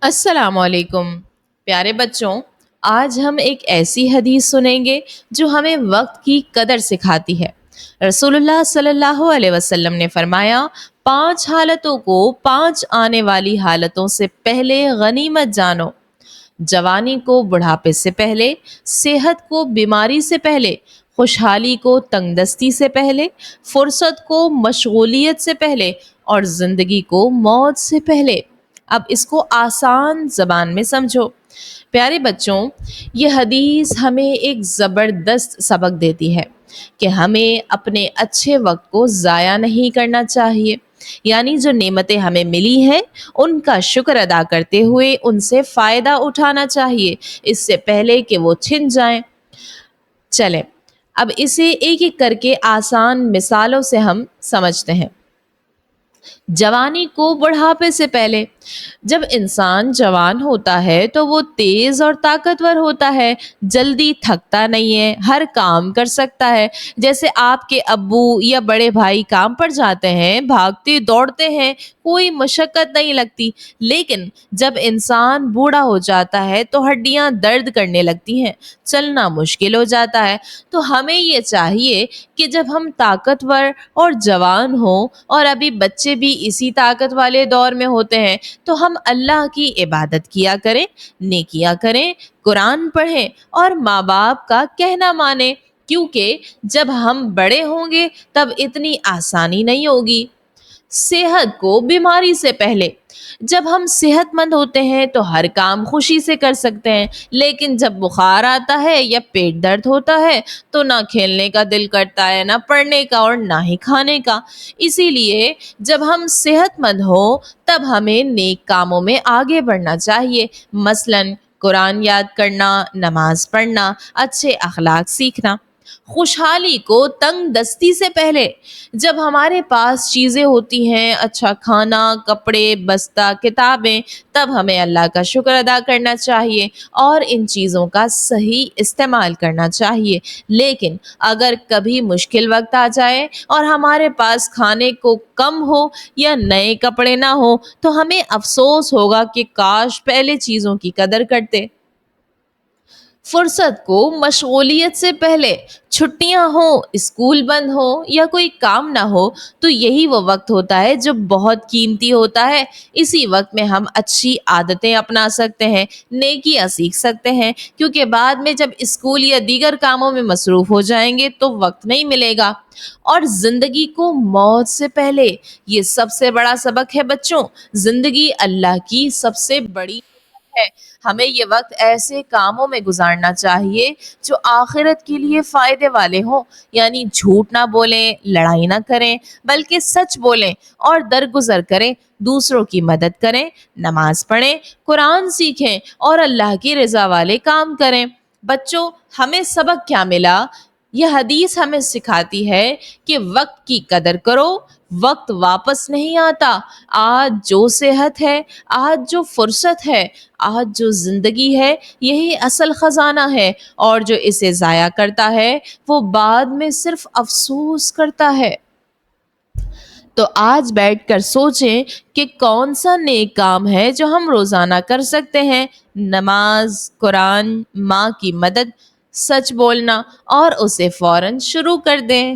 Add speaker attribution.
Speaker 1: السلام علیکم پیارے بچوں، آج ہم ایک ایسی حدیث سنیں گے جو ہمیں وقت کی قدر سکھاتی ہے۔ رسول اللہ صلی اللہ علیہ وسلم نے فرمایا، 5 حالتوں کو 5 آنے والی حالتوں سے پہلے غنیمت جانو: جوانی کو بڑھاپے سے پہلے، صحت کو بیماری سے پہلے، خوشحالی کو تنگ دستی سے پہلے، فرصت کو مشغولیت سے پہلے، اور زندگی کو موت سے پہلے۔ اب اس کو آسان زبان میں سمجھو۔ پیارے بچوں، یہ حدیث ہمیں ایک زبردست سبق دیتی ہے کہ ہمیں اپنے اچھے وقت کو ضائع نہیں کرنا چاہیے، یعنی جو نعمتیں ہمیں ملی ہیں ان کا شکر ادا کرتے ہوئے ان سے فائدہ اٹھانا چاہیے، اس سے پہلے کہ وہ چھن جائیں۔ چلیں اب اسے ایک ایک کر کے آسان مثالوں سے ہم سمجھتے ہیں۔ جوانی کو بڑھاپے سے پہلے، جب انسان جوان ہوتا ہے تو وہ تیز اور طاقتور ہوتا ہے، جلدی تھکتا نہیں ہے، ہر کام کر سکتا ہے۔ جیسے آپ کے ابو یا بڑے بھائی کام پر جاتے ہیں، بھاگتے دوڑتے ہیں، کوئی مشقت نہیں لگتی۔ لیکن جب انسان بوڑھا ہو جاتا ہے تو ہڈیاں درد کرنے لگتی ہیں، چلنا مشکل ہو جاتا ہے۔ تو ہمیں یہ چاہیے کہ جب ہم طاقتور اور جوان ہوں اور ابھی بچے بھی اسی طاقت والے دور میں ہوتے ہیں تو ہم اللہ کی عبادت کیا کریں، نیکیاں کریں، قرآن پڑھیں اور ماں باپ کا کہنا مانیں، کیونکہ جب ہم بڑے ہوں گے تب اتنی آسانی نہیں ہوگی۔ صحت کو بیماری سے پہلے، جب ہم صحت مند ہوتے ہیں تو ہر کام خوشی سے کر سکتے ہیں، لیکن جب بخار آتا ہے یا پیٹ درد ہوتا ہے تو نہ کھیلنے کا دل کرتا ہے، نہ پڑھنے کا اور نہ ہی کھانے کا۔ اسی لیے جب ہم صحت مند ہوں تب ہمیں نیک کاموں میں آگے بڑھنا چاہیے، مثلاً قرآن یاد کرنا، نماز پڑھنا، اچھے اخلاق سیکھنا۔ خوشحالی کو تنگ دستی سے پہلے، جب ہمارے پاس چیزیں ہوتی ہیں، اچھا کھانا، کپڑے، بستہ، کتابیں، تب ہمیں اللہ کا شکر ادا کرنا چاہیے اور ان چیزوں کا صحیح استعمال کرنا چاہیے۔ لیکن اگر کبھی مشکل وقت آ جائے اور ہمارے پاس کھانے کو کم ہو یا نئے کپڑے نہ ہو تو ہمیں افسوس ہوگا کہ کاش پہلے چیزوں کی قدر کرتے۔ فرصت کو مشغولیت سے پہلے، چھٹیاں ہوں، اسکول بند ہو یا کوئی کام نہ ہو تو یہی وہ وقت ہوتا ہے جو بہت قیمتی ہوتا ہے۔ اسی وقت میں ہم اچھی عادتیں اپنا سکتے ہیں، نیکیاں سیکھ سکتے ہیں، کیونکہ بعد میں جب اسکول یا دیگر کاموں میں مصروف ہو جائیں گے تو وقت نہیں ملے گا۔ اور زندگی کو موت سے پہلے، یہ سب سے بڑا سبق ہے بچوں۔ زندگی اللہ کی سب سے بڑی ہے، ہمیں یہ وقت ایسے کاموں میں گزارنا چاہیے جو آخرت کے لیے فائدے والے ہوں، یعنی جھوٹ نہ بولیں، لڑائی نہ کریں، بلکہ سچ بولیں اور درگزر کریں، دوسروں کی مدد کریں، نماز پڑھیں، قرآن سیکھیں اور اللہ کی رضا والے کام کریں۔ بچوں، ہمیں سبق کیا ملا؟ یہ حدیث ہمیں سکھاتی ہے کہ وقت کی قدر کرو، وقت واپس نہیں آتا۔ آج جو صحت ہے، آج جو فرصت ہے، آج جو زندگی ہے، یہی اصل خزانہ ہے، اور جو اسے ضائع کرتا ہے وہ بعد میں صرف افسوس کرتا ہے۔ تو آج بیٹھ کر سوچیں کہ کون سا نیک کام ہے جو ہم روزانہ کر سکتے ہیں۔ نماز، قرآن، ماں کی مدد، سچ بولنا، اور اسے فوراً شروع کر دیں۔